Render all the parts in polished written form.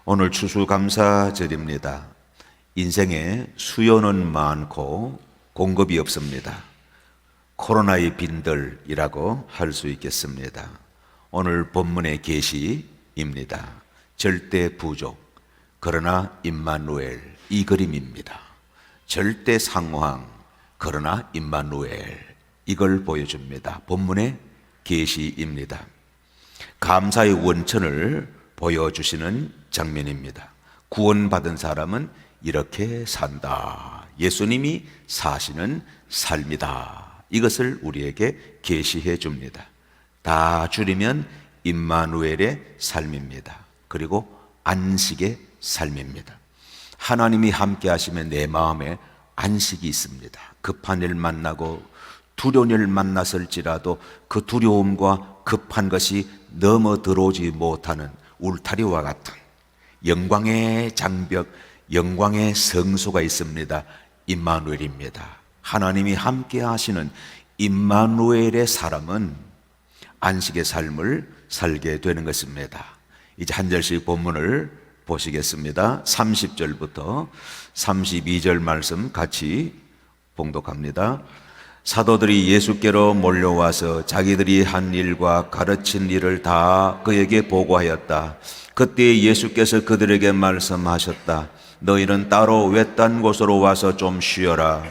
오늘 추수감사절입니다. 인생에 수요는 많고 공급이 없습니다. 코로나의 빈들이라고 할 수 있겠습니다. 오늘 본문의 계시입니다. 절대 부족, 그러나 임마누엘, 이 그림입니다. 절대 상황, 그러나 임마누엘, 이걸 보여줍니다. 본문의 계시입니다. 감사의 원천을 보여주시는 장면입니다. 구원받은 사람은 이렇게 산다. 예수님이 사시는 삶이다. 이것을 우리에게 계시해 줍니다. 다 줄이면 임마누엘의 삶입니다. 그리고 안식의 삶입니다. 하나님이 함께 하시면 내 마음에 안식이 있습니다. 급한 일 만나고 두려운 일 만났을지라도 그 두려움과 급한 것이 넘어 들어오지 못하는 울타리와 같은 영광의 장벽, 영광의 성소가 있습니다. 임마누엘입니다. 하나님이 함께 하시는 임마누엘의 사람은 안식의 삶을 살게 되는 것입니다. 이제 한 절씩 본문을 보시겠습니다. 30절부터 32절 말씀 같이 봉독합니다. 사도들이 예수께로 몰려와서 자기들이 한 일과 가르친 일을 다 그에게 보고하였다. 그때 예수께서 그들에게 말씀하셨다. 너희는 따로 외딴 곳으로 와서 좀 쉬어라.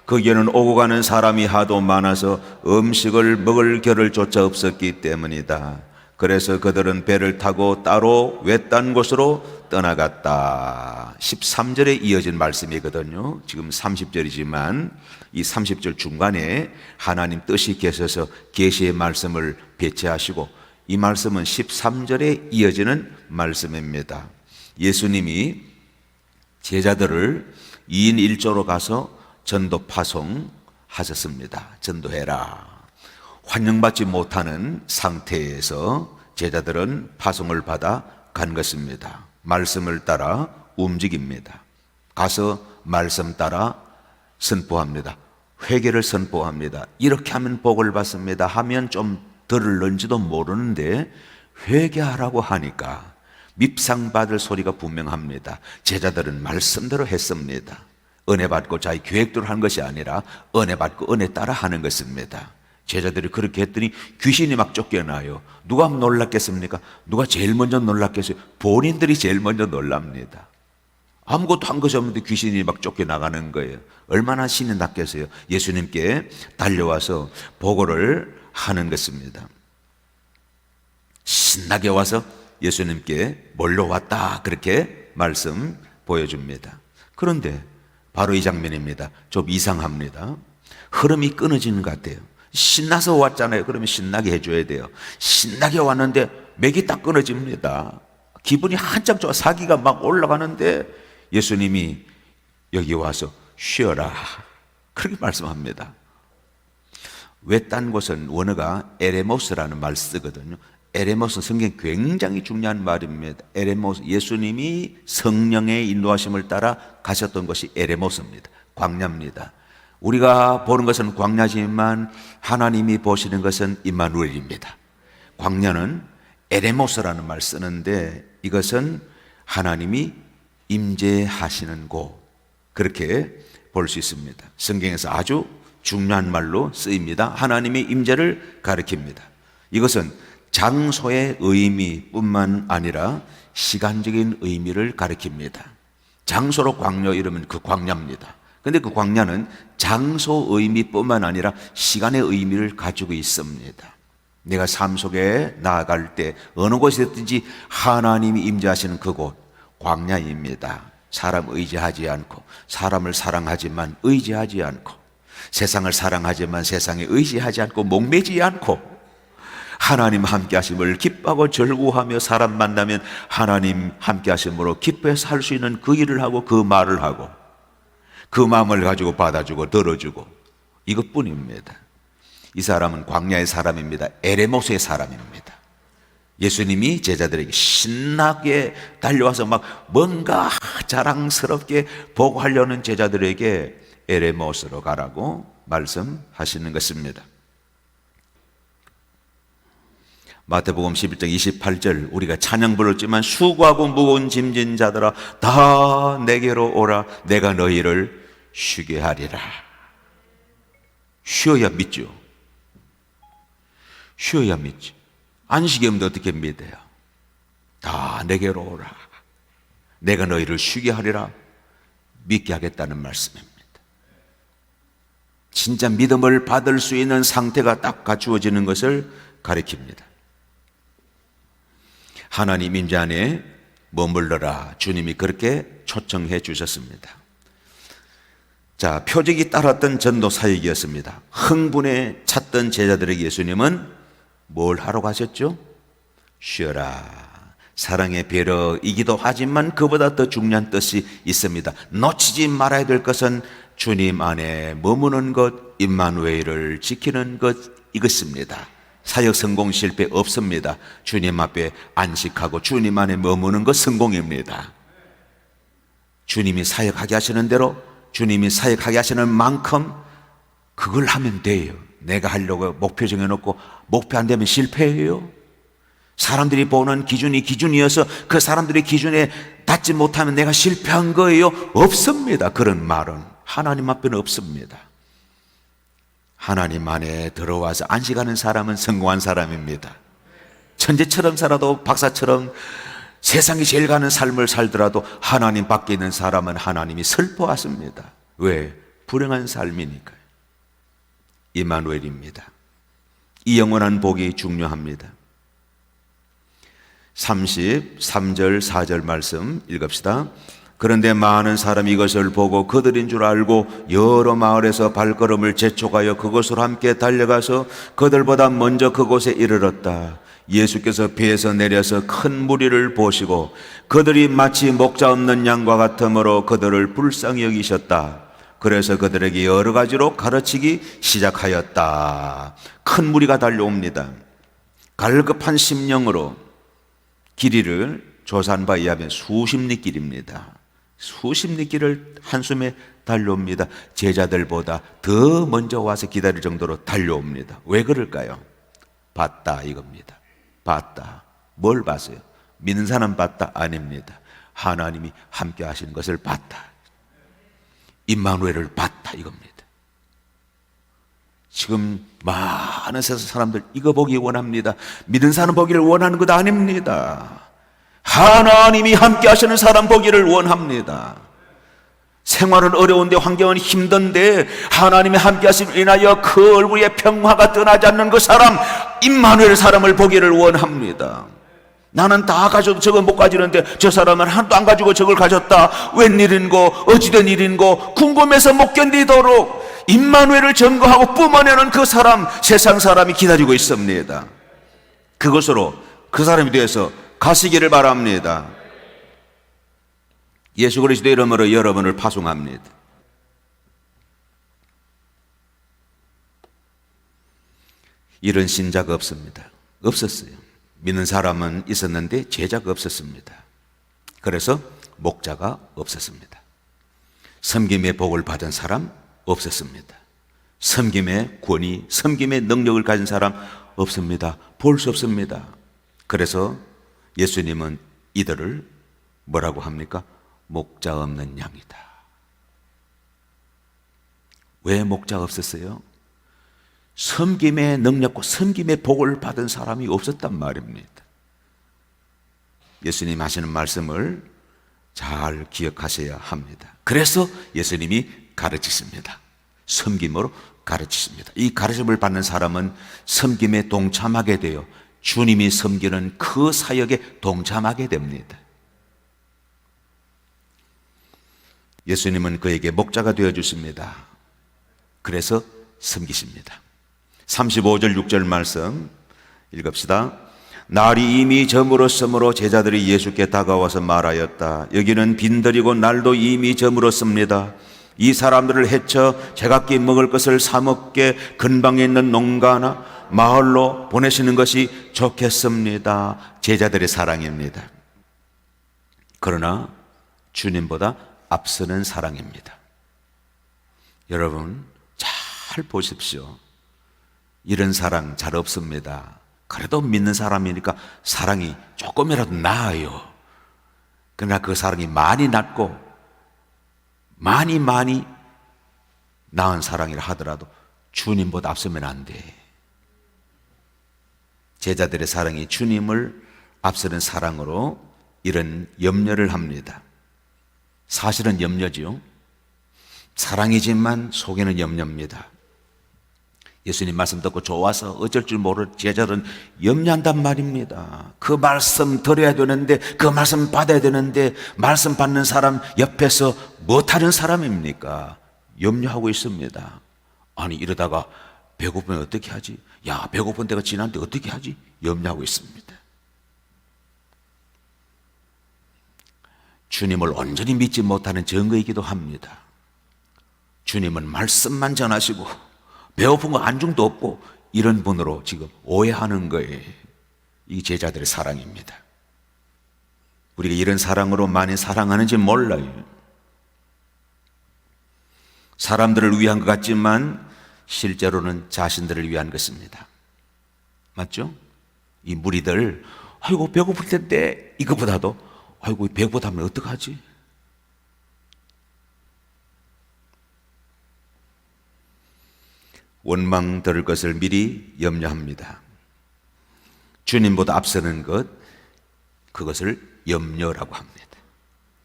거기에는 오고 가는 사람이 하도 많아서 음식을 먹을 겨를 조차 없었기 때문이다. 그래서 그들은 배를 타고 따로 외딴 곳으로 떠나갔다. 13절에 이어진 말씀이거든요. 지금 30절이지만 이 30절 중간에 하나님 뜻이 계셔서 계시의 말씀을 배치하시고 이 말씀은 13절에 이어지는 말씀입니다. 예수님이 제자들을 2인 1조로 가서 전도 파송하셨습니다. 전도해라. 환영받지 못하는 상태에서 제자들은 파송을 받아 간 것입니다. 말씀을 따라 움직입니다. 가서 말씀 따라 선포합니다. 회개를 선포합니다. 이렇게 하면 복을 받습니다. 하면 좀 들을는지도 모르는데 회개하라고 하니까 밉상받을 소리가 분명합니다. 제자들은 말씀대로 했습니다. 은혜 받고 자기 계획대로 한 것이 아니라 은혜 받고 은혜 따라 하는 것입니다. 제자들이 그렇게 했더니 귀신이 막 쫓겨나요. 누가 놀랐겠습니까? 누가 제일 먼저 놀랐겠어요? 본인들이 제일 먼저 놀랍니다. 아무것도 한 것이 없는데 귀신이 막 쫓겨나가는 거예요. 얼마나 신이 났겠어요? 예수님께 달려와서 보고를 하는 것입니다. 신나게 와서 예수님께 몰려왔다, 그렇게 말씀 보여줍니다. 그런데 바로 이 장면입니다. 좀 이상합니다. 흐름이 끊어지는 것 같아요. 신나서 왔잖아요. 그러면 신나게 해줘야 돼요. 신나게 왔는데 맥이 딱 끊어집니다. 기분이 한참 좋아, 사기가 막 올라가는데 예수님이 여기 와서 쉬어라, 그렇게 말씀합니다. 외딴 곳은 원어가 에레모스라는 말 쓰거든요. 에레모스, 성경에 굉장히 중요한 말입니다. 에레모스, 예수님이 성령의 인도하심을 따라 가셨던 것이 에레모스입니다. 광야입니다. 우리가 보는 것은 광야지만 하나님이 보시는 것은 임마누엘입니다. 광야는 에레모스라는 말 쓰는데 이것은 하나님이 임재하시는 곳, 그렇게 볼 수 있습니다. 성경에서 아주 중요한 말로 쓰입니다. 하나님의 임재를 가리킵니다. 이것은 장소의 의미뿐만 아니라 시간적인 의미를 가리킵니다. 장소로 광야 이러면 그 광야입니다. 근데 그 광야는 장소 의미뿐만 아니라 시간의 의미를 가지고 있습니다. 내가 삶 속에 나아갈 때 어느 곳이든지 하나님이 임재하시는 그곳, 광야입니다. 사람 의지하지 않고, 사람을 사랑하지만 의지하지 않고, 세상을 사랑하지만 세상에 의지하지 않고, 목매지 않고, 하나님 함께 하심을 기뻐하고 즐거워하며 사람 만나면 하나님 함께 하심으로 기뻐해 살 수 있는 그 일을 하고 그 말을 하고 그 마음을 가지고 받아주고 들어주고, 이것뿐입니다. 이 사람은 광야의 사람입니다. 에레모스의 사람입니다. 예수님이 제자들에게 신나게 달려와서 막 뭔가 자랑스럽게 보고하려는 제자들에게 에레모스로 가라고 말씀하시는 것입니다. 마태복음 11장 28절 우리가 찬양 불렀지만 수고하고 무거운 짐진 자들아 다 내게로 오라 내가 너희를 쉬게 하리라. 쉬어야 믿죠. 쉬어야 믿지. 안식이 없는데 어떻게 믿어요? 다 내게로 오라 내가 너희를 쉬게 하리라. 믿게 하겠다는 말씀입니다. 진짜 믿음을 받을 수 있는 상태가 딱 갖추어지는 것을 가리킵니다. 하나님 임재 안에 머물러라. 주님이 그렇게 초청해 주셨습니다. 자, 표적이 따랐던 전도 사역이었습니다. 흥분에 찼던 제자들에게 예수님은 뭘 하러 가셨죠? 쉬어라. 사랑의 배려이기도 하지만 그보다 더 중요한 뜻이 있습니다. 놓치지 말아야 될 것은 주님 안에 머무는 것, 임마누엘을 지키는 것 이것입니다. 사역 성공 실패 없습니다. 주님 앞에 안식하고 주님 안에 머무는 것 성공입니다. 주님이 사역하게 하시는 대로 주님이 사역하게 하시는 만큼 그걸 하면 돼요. 내가 하려고 목표 정해놓고 목표 안 되면 실패해요. 사람들이 보는 기준이 기준이어서 그 사람들의 기준에 닿지 못하면 내가 실패한 거예요. 없습니다. 그런 말은 하나님 앞에는 없습니다. 하나님 안에 들어와서 안식하는 사람은 성공한 사람입니다. 천재처럼 살아도 박사처럼 세상이 제일 가는 삶을 살더라도 하나님 밖에 있는 사람은 하나님이 슬퍼하십니다. 왜? 불행한 삶이니까요. 임마누엘입니다. 이 영원한 복이 중요합니다. 33절 4절 말씀 읽읍시다. 그런데 많은 사람이 이것을 보고 그들인 줄 알고 여러 마을에서 발걸음을 재촉하여 그곳으로 함께 달려가서 그들보다 먼저 그곳에 이르렀다. 예수께서 배에서 내려서 큰 무리를 보시고 그들이 마치 목자 없는 양과 같으므로 그들을 불쌍히 여기셨다. 그래서 그들에게 여러 가지로 가르치기 시작하였다. 큰 무리가 달려옵니다. 갈급한 심령으로 길이를 조사한 바에 의하면 수십 리 길입니다. 수십 리 길을 한숨에 달려옵니다. 제자들보다 더 먼저 와서 기다릴 정도로 달려옵니다. 왜 그럴까요? 봤다 이겁니다. 봤다. 뭘 봤어요? 믿는 사람 봤다? 아닙니다. 하나님이 함께 하시는 것을 봤다. 임마누엘을 봤다 이겁니다. 지금 많은 세상 사람들 이거 보기 원합니다. 믿은 사람 보기를 원하는 것 아닙니다. 하나님이 함께 하시는 사람 보기를 원합니다. 생활은 어려운데 환경은 힘든데 하나님이 함께 하심으로 인하여 그 얼굴에 평화가 떠나지 않는 그 사람 임마누엘 사람을 보기를 원합니다. 나는 다 가져도 저거 못 가지는데 저 사람은 하나도 안 가지고 저걸 가졌다. 웬일인고 어찌된 일인고 궁금해서 못 견디도록 임마누엘을 증거하고 뿜어내는 그 사람 세상 사람이 기다리고 있습니다. 그것으로 그 사람이 되어서 가시기를 바랍니다. 예수 그리스도의 이름으로 여러분을 파송합니다. 이런 신자가 없습니다. 없었어요. 믿는 사람은 있었는데 제자가 없었습니다. 그래서 목자가 없었습니다. 섬김의 복을 받은 사람 없었습니다. 섬김의 권위, 섬김의 능력을 가진 사람 없습니다. 볼 수 없습니다. 그래서 예수님은 이들을 뭐라고 합니까? 목자 없는 양이다. 왜 목자가 없었어요? 섬김의 능력과 섬김의 복을 받은 사람이 없었단 말입니다. 예수님 하시는 말씀을 잘 기억하셔야 합니다. 그래서 예수님이 가르치십니다. 섬김으로 가르치십니다. 이 가르침을 받는 사람은 섬김에 동참하게 돼요. 주님이 섬기는 그 사역에 동참하게 됩니다. 예수님은 그에게 목자가 되어주십니다. 그래서 섬기십니다. 35절 6절 말씀 읽읍시다. 날이 이미 저물었으므로 제자들이 예수께 다가와서 말하였다. 여기는 빈들이고 날도 이미 저물었습니다. 이 사람들을 해쳐 제각기 먹을 것을 사 먹게 근방에 있는 농가나 마을로 보내시는 것이 좋겠습니다. 제자들의 사랑입니다. 그러나 주님보다 앞서는 사랑입니다. 여러분 잘 보십시오. 이런 사랑 잘 없습니다. 그래도 믿는 사람이니까 사랑이 조금이라도 나아요. 그러나 그 사랑이 많이 낮고 많이 나은 사랑이라 하더라도 주님보다 앞서면 안 돼. 제자들의 사랑이 주님을 앞서는 사랑으로 이런 염려를 합니다. 사실은 염려지요. 사랑이지만 속에는 염려입니다. 예수님 말씀 듣고 좋아서 어쩔 줄 모를 제자들은 염려한단 말입니다. 그 말씀 들어야 되는데, 그 말씀 받아야 되는데, 말씀 받는 사람 옆에서 못하는 사람입니까? 염려하고 있습니다. 아니 이러다가 배고프면 어떻게 하지? 야, 배고픈 때가 지났는데 어떻게 하지? 염려하고 있습니다. 주님을 온전히 믿지 못하는 증거이기도 합니다. 주님은 말씀만 전하시고 배고픈 거 안중도 없고 이런 분으로 지금 오해하는 거예요. 이 제자들의 사랑입니다. 우리가 이런 사랑으로 많이 사랑하는지 몰라요. 사람들을 위한 것 같지만 실제로는 자신들을 위한 것입니다. 맞죠? 이 무리들 아이고 배고플 텐데 이것보다도 아이고 배고프다면 어떡하지? 원망 들을 것을 미리 염려합니다. 주님보다 앞서는 것, 그것을 염려라고 합니다.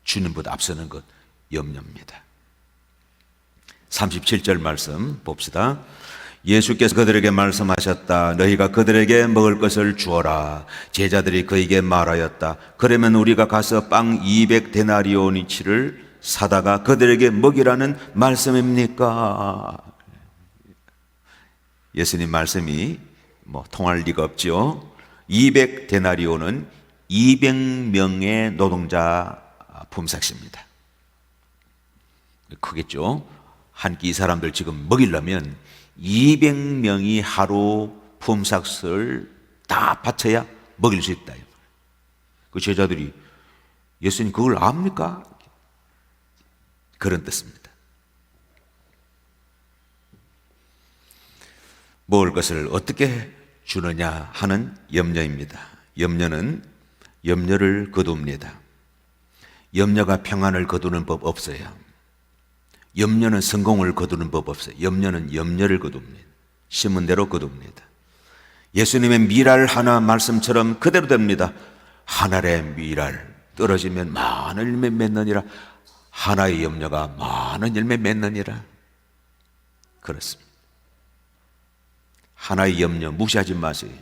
주님보다 앞서는 것, 염려입니다. 37절 말씀 봅시다. 예수께서 그들에게 말씀하셨다. 너희가 그들에게 먹을 것을 주어라. 제자들이 그에게 말하였다. 그러면 우리가 가서 빵 200데나리오니치를 사다가 그들에게 먹이라는 말씀입니까? 예수님 말씀이 통할 리가 없죠. 200데나리오는 200명의 노동자 품삯입니다. 크겠죠? 한 끼 이 사람들 지금 먹이려면 200명이 하루 품삯을 다 바쳐야 먹일 수 있다. 그 제자들이 예수님 그걸 압니까? 그런 뜻입니다. 먹을 것을 어떻게 주느냐 하는 염려입니다. 염려는 염려를 거둡니다. 염려가 평안을 거두는 법 없어요. 염려는 성공을 거두는 법 없어요. 염려는 염려를 거둡니다. 심은 대로 거둡니다. 예수님의 미랄 하나 말씀처럼 그대로 됩니다. 하늘의 미랄 떨어지면 많은 열매 맺느니라. 하나의 염려가 많은 열매 맺느니라. 그렇습니다. 하나의 염려 무시하지 마세요.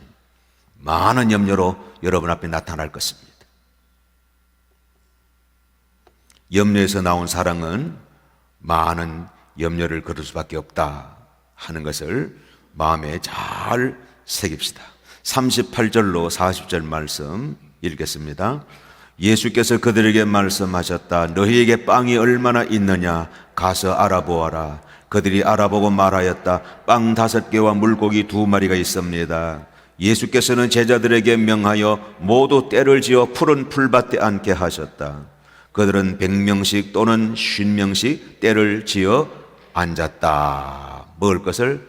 많은 염려로 여러분 앞에 나타날 것입니다. 염려에서 나온 사랑은 많은 염려를 거둘 수밖에 없다 하는 것을 마음에 잘 새깁시다. 38절로 40절 말씀 읽겠습니다. 예수께서 그들에게 말씀하셨다. 너희에게 빵이 얼마나 있느냐 가서 알아보아라. 그들이 알아보고 말하였다. 빵 5개와 물고기 2마리가 있습니다. 예수께서는 제자들에게 명하여 모두 떼를 지어 푸른 풀밭에 앉게 하셨다. 그들은 100명씩 또는 50명씩 떼를 지어 앉았다. 먹을 것을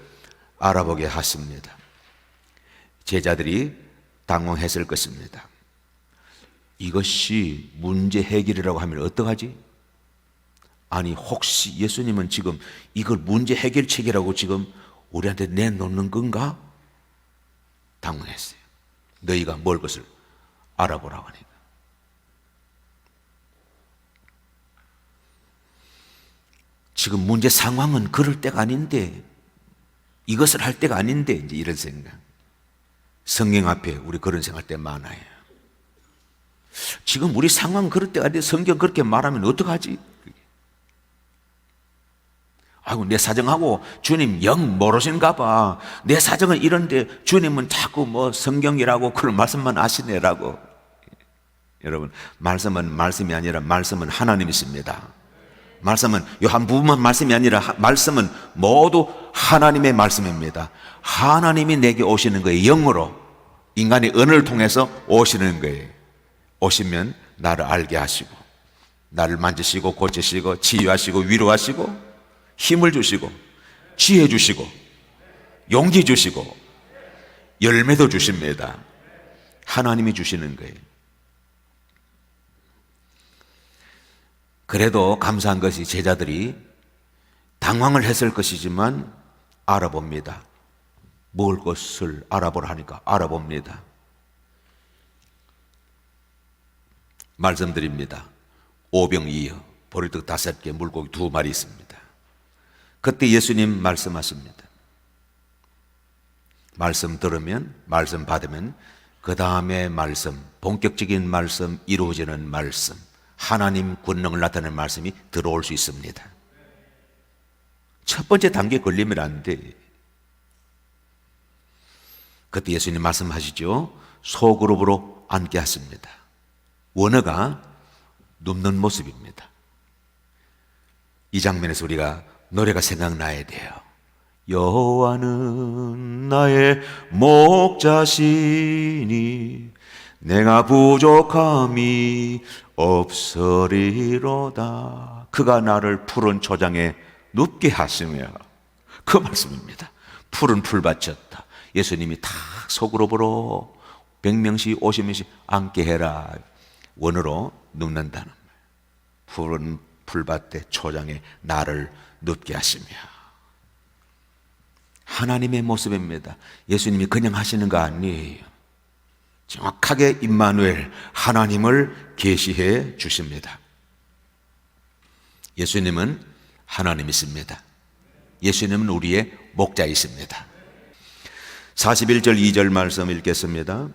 알아보게 하십니다. 제자들이 당황했을 것입니다. 이것이 문제 해결이라고 하면 어떡하지? 아니 혹시 예수님은 지금 이걸 문제 해결책이라고 지금 우리한테 내놓는 건가? 당황했어요. 너희가 먹을 것을 알아보라고 하니까. 지금 문제 상황은 그럴 때가 아닌데, 이것을 할 때가 아닌데, 이제 이런 생각. 성경 앞에 우리 그런 생각할 때 많아요. 지금 우리 상황 그럴 때가 아닌데 성경 그렇게 말하면 어떡하지? 아이고 내 사정하고 주님 영 모르신가 봐. 내 사정은 이런데 주님은 자꾸 성경이라고 그런 말씀만 하시네라고. 여러분 말씀은 말씀이 아니라 말씀은 하나님이십니다. 말씀은 요 한 부분만 말씀이 아니라 말씀은 모두 하나님의 말씀입니다. 하나님이 내게 오시는 거예요. 영으로 인간의 언어를 통해서 오시는 거예요. 오시면 나를 알게 하시고 나를 만지시고 고치시고 치유하시고 위로하시고 힘을 주시고 지혜 주시고 용기 주시고 열매도 주십니다. 하나님이 주시는 거예요. 그래도 감사한 것이 제자들이 당황을 했을 것이지만 알아봅니다. 먹을 것을 알아보라 하니까 알아봅니다. 말씀드립니다. 오병이어, 보리떡 5개, 물고기 2마리 있습니다. 그때 예수님 말씀하십니다. 말씀 들으면, 말씀 받으면 그 다음에 말씀, 본격적인 말씀, 이루어지는 말씀, 하나님 권능을 나타내는 말씀이 들어올 수 있습니다. 첫 번째 단계에 걸리면 안 돼. 그때 예수님 말씀하시죠. 소그룹으로 앉게 하십니다. 원어가 눕는 모습입니다. 이 장면에서 우리가 노래가 생각나야 돼요. 여호와는 나의 목자시니 내가 부족함이 없으리로다. 그가 나를 푸른 초장에 눕게 하시며, 그 말씀입니다. 푸른 풀밭이었다. 예수님이 다 소그룹으로 100명씩 50명씩 앉게 해라. 원으로 눕는다는 말. 푸른 풀밭에 초장에 나를 눕게 하시며. 하나님의 모습입니다. 예수님이 그냥 하시는 거 아니에요. 정확하게 임마누엘, 하나님을 계시해 주십니다. 예수님은 하나님이십니다. 예수님은 우리의 목자이십니다. 41절 2절 말씀 읽겠습니다.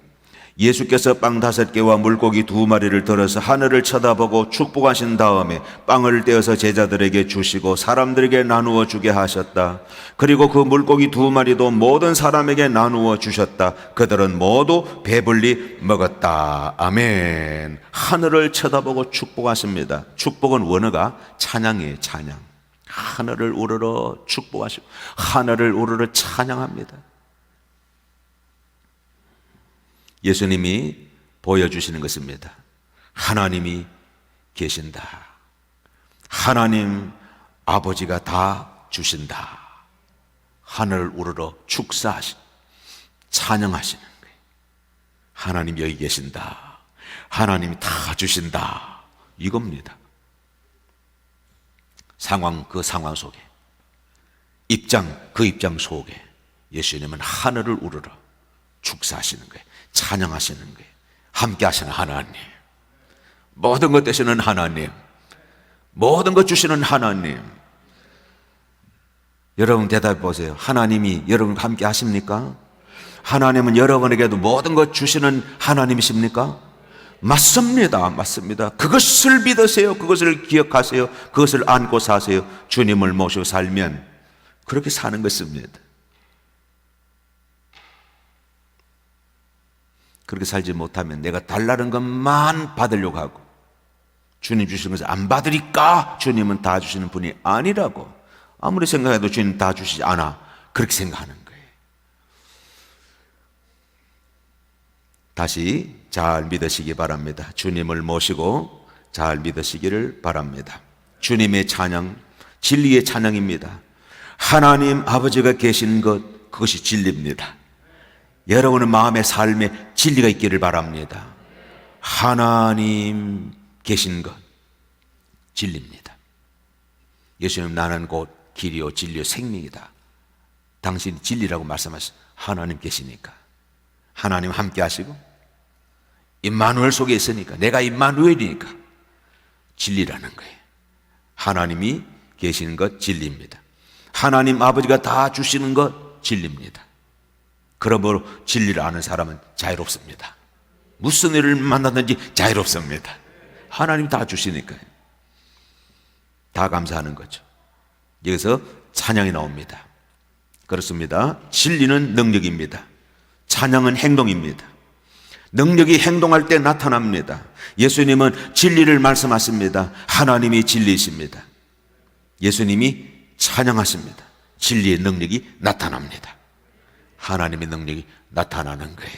예수께서 빵 5개와 물고기 2마리를 들어서 하늘을 쳐다보고 축복하신 다음에 빵을 떼어서 제자들에게 주시고 사람들에게 나누어 주게 하셨다. 그리고 그 물고기 2마리도 모든 사람에게 나누어 주셨다. 그들은 모두 배불리 먹었다. 아멘. 하늘을 쳐다보고 축복하십니다. 축복은 원어가 찬양이에요. 찬양. 하늘을 우러러 축복하시고 하늘을 우러러 찬양합니다. 예수님이 보여주시는 것입니다. 하나님이 계신다. 하나님 아버지가 다 주신다. 하늘을 우러러 축사하신, 찬양하시는 거예요. 하나님 여기 계신다. 하나님이 다 주신다. 이겁니다. 상황, 그 상황 속에, 입장, 그 입장 속에 예수님은 하늘을 우러러 축사하시는 거예요. 찬양하시는 거예요. 함께 하시는 하나님, 모든 것 되시는 하나님, 모든 것 주시는 하나님. 여러분 대답해 보세요. 하나님이 여러분과 함께 하십니까? 하나님은 여러분에게도 모든 것 주시는 하나님이십니까? 맞습니다. 맞습니다. 그것을 믿으세요. 그것을 기억하세요. 그것을 안고 사세요. 주님을 모시고 살면 그렇게 사는 것입니다. 그렇게 살지 못하면 내가 달라는 것만 받으려고 하고 주님 주시는 것을 안 받으니까 주님은 다 주시는 분이 아니라고, 아무리 생각해도 주님 다 주시지 않아, 그렇게 생각하는 거예요. 다시 잘 믿으시기 바랍니다. 주님을 모시고 잘 믿으시기를 바랍니다. 주님의 찬양, 진리의 찬양입니다. 하나님 아버지가 계신 것, 그것이 진리입니다. 여러분의 마음의 삶에 진리가 있기를 바랍니다. 하나님 계신 것, 진리입니다. 예수님, 나는 곧 길이요 진리요 생명이다. 당신이 진리라고 말씀하셨어요. 하나님 계시니까, 하나님 함께 하시고 임마누엘 속에 있으니까, 내가 임마누엘이니까 진리라는 거예요. 하나님이 계시는 것 진리입니다. 하나님 아버지가 다 주시는 것 진리입니다. 그러므로 진리를 아는 사람은 자유롭습니다. 무슨 일을 만나든지 자유롭습니다. 하나님 다 주시니까요. 다 감사하는 거죠. 여기서 찬양이 나옵니다. 그렇습니다. 진리는 능력입니다. 찬양은 행동입니다. 능력이 행동할 때 나타납니다. 예수님은 진리를 말씀하십니다. 하나님이 진리이십니다. 예수님이 찬양하십니다. 진리의 능력이 나타납니다. 하나님의 능력이 나타나는 거예요.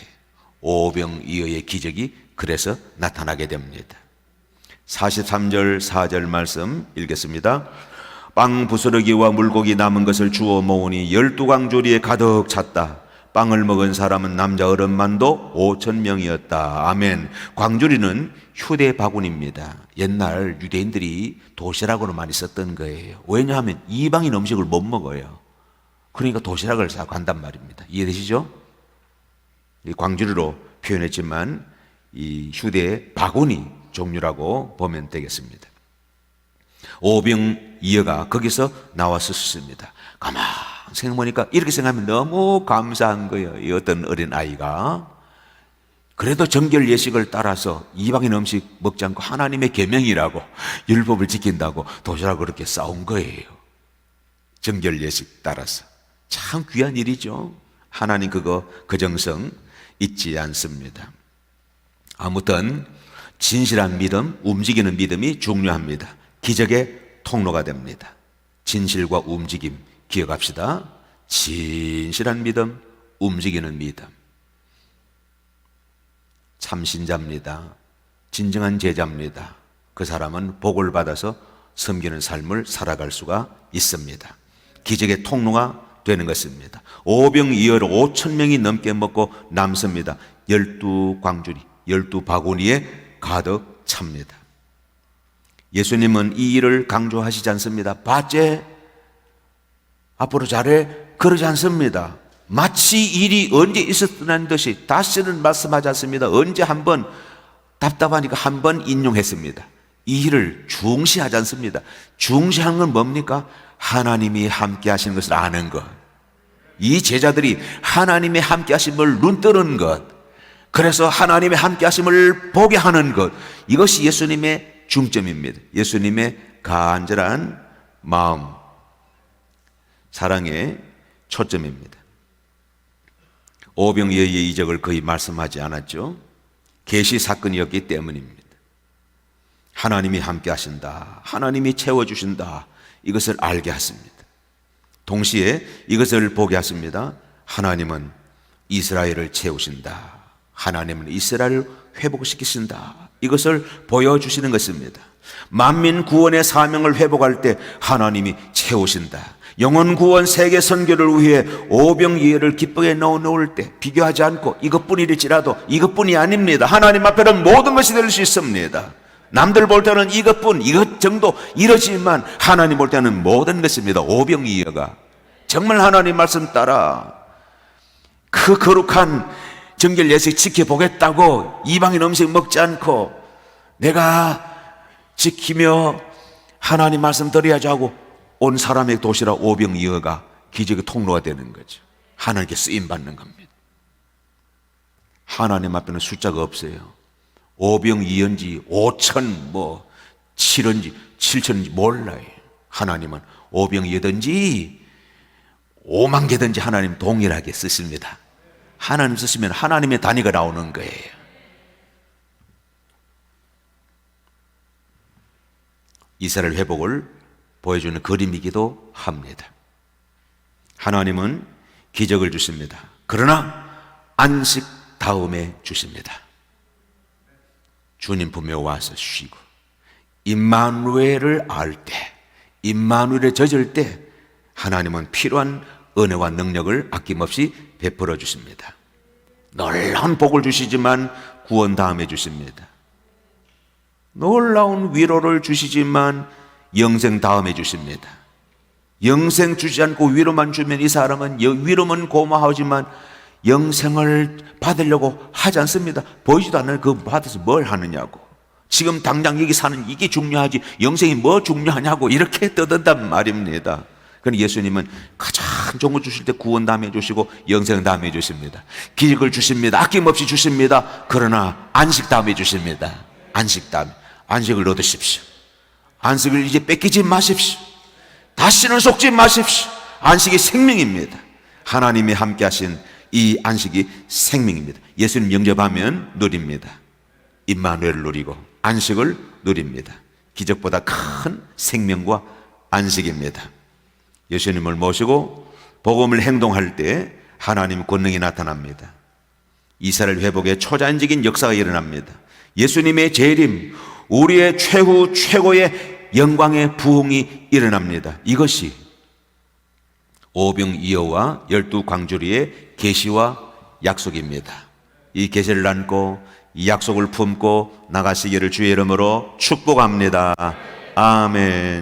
오병이어의 기적이 그래서 나타나게 됩니다. 43절 4절 말씀 읽겠습니다. 빵 부스러기와 물고기 남은 것을 주워 모으니 12광 조리에 가득 찼다. 빵을 먹은 사람은 남자 어른만도 5,000명이었다. 아멘. 광주리는 휴대 바구니입니다. 옛날 유대인들이 도시락으로 많이 썼던 거예요. 왜냐하면 이방인 음식을 못 먹어요. 그러니까 도시락을 싸고 간단 말입니다. 이해되시죠? 광주리로 표현했지만 이 휴대 바구니 종류라고 보면 되겠습니다. 오병이어가 거기서 나왔었습니다. 가만 생각해보니까 이렇게 생각하면 너무 감사한 거예요. 이 어떤 어린 아이가 그래도 정결 예식을 따라서 이방인 음식 먹지 않고 하나님의 계명이라고 율법을 지킨다고 도시락을 그렇게 싸운 거예요. 정결 예식 따라서. 참 귀한 일이죠. 하나님 그거 그 정성 잊지 않습니다. 아무튼 진실한 믿음, 움직이는 믿음이 중요합니다. 기적의 통로가 됩니다. 진실과 움직임 기억합시다. 진실한 믿음, 움직이는 믿음. 참신자입니다. 진정한 제자입니다. 그 사람은 복을 받아서 섬기는 삶을 살아갈 수가 있습니다. 기적의 통로가 되는 것입니다. 오병이어로 5,000명이 넘게 먹고 남습니다. 12광주리, 12바구니에 가득 찹니다. 예수님은 이 일을 강조하시지 않습니다. 봤지? 앞으로 잘해? 그러지 않습니다. 마치 일이 언제 있었다는 듯이 다시는 말씀하지 않습니다. 언제 한번 답답하니까 한번 인용했습니다. 이 일을 중시하지 않습니다. 중시하는 건 뭡니까? 하나님이 함께 하시는 것을 아는 것. 이 제자들이 하나님의 함께 하심을 눈뜨는 것. 그래서 하나님의 함께 하심을 보게 하는 것. 이것이 예수님의 중점입니다. 예수님의 간절한 마음, 사랑의 초점입니다. 오병이어의 이적을 거의 말씀하지 않았죠. 계시 사건이었기 때문입니다. 하나님이 함께 하신다. 하나님이 채워주신다. 이것을 알게 하십니다. 동시에 이것을 보게 하십니다. 하나님은 이스라엘을 채우신다. 하나님은 이스라엘을 회복시키신다. 이것을 보여주시는 것입니다. 만민 구원의 사명을 회복할 때 하나님이 채우신다. 영혼 구원 세계 선교를 위해 오병이어를 기쁘게 넣어놓을 때 비교하지 않고 이것뿐일지라도 이것뿐이 아닙니다. 하나님 앞에는 모든 것이 될 수 있습니다. 남들 볼 때는 이것뿐, 이것 정도 이러지만 하나님 볼 때는 모든 것입니다. 오병이어가 정말 하나님 말씀 따라 그 거룩한 정결 예식 지켜보겠다고 이방인 음식 먹지 않고 내가 지키며 하나님 말씀 드려야지 하고 온 사람의 도시라 오병이어가 기적의 통로가 되는 거죠. 하나님께 쓰임받는 겁니다. 하나님 앞에는 숫자가 없어요. 오병이어인지 5천 7인지 7천인지 몰라요. 하나님은 오병이어든지 5만 개든지 하나님 동일하게 쓰십니다. 하나님 쓰시면 하나님의 단위가 나오는 거예요. 이스라엘 회복을 보여주는 그림이기도 합니다. 하나님은 기적을 주십니다. 그러나 안식 다음에 주십니다. 주님 품에 와서 쉬고 임마누엘을 알 때, 임마누엘에 젖을 때 하나님은 필요한 은혜와 능력을 아낌없이 베풀어 주십니다. 놀라운 복을 주시지만 구원 다음에 주십니다. 놀라운 위로를 주시지만 영생 다음에 주십니다. 영생 주지 않고 위로만 주면 이 사람은 위로만 고마워하지만 영생을 받으려고 하지 않습니다. 보이지도 않는 그 받아서 뭘 하느냐고. 지금 당장 여기 사는 이게 중요하지 영생이 뭐 중요하냐고 이렇게 떠든단 말입니다. 그런데 예수님은 가장 좋은 걸 주실 때 구원 다음에 주시고 영생 다음에 주십니다. 기적을 주십니다. 아낌없이 주십니다. 그러나 안식 다음에 주십니다. 안식 다음에. 안식을 얻으십시오. 안식을 이제 뺏기지 마십시오. 다시는 속지 마십시오. 안식이 생명입니다. 하나님이 함께 하신 이 안식이 생명입니다. 예수님 영접하면 누립니다. 임마누엘을 누리고 안식을 누립니다. 기적보다 큰 생명과 안식입니다. 예수님을 모시고 복음을 행동할 때 하나님 권능이 나타납니다. 이스라엘 회복의 초자연적인 역사가 일어납니다. 예수님의 재림, 우리의 최후 최고의 영광의 부흥이 일어납니다. 이것이 오병이어와 12광주리의 계시와 약속입니다. 이 계시를 안고 이 약속을 품고 나가시기를 주의 이름으로 축복합니다. 아멘.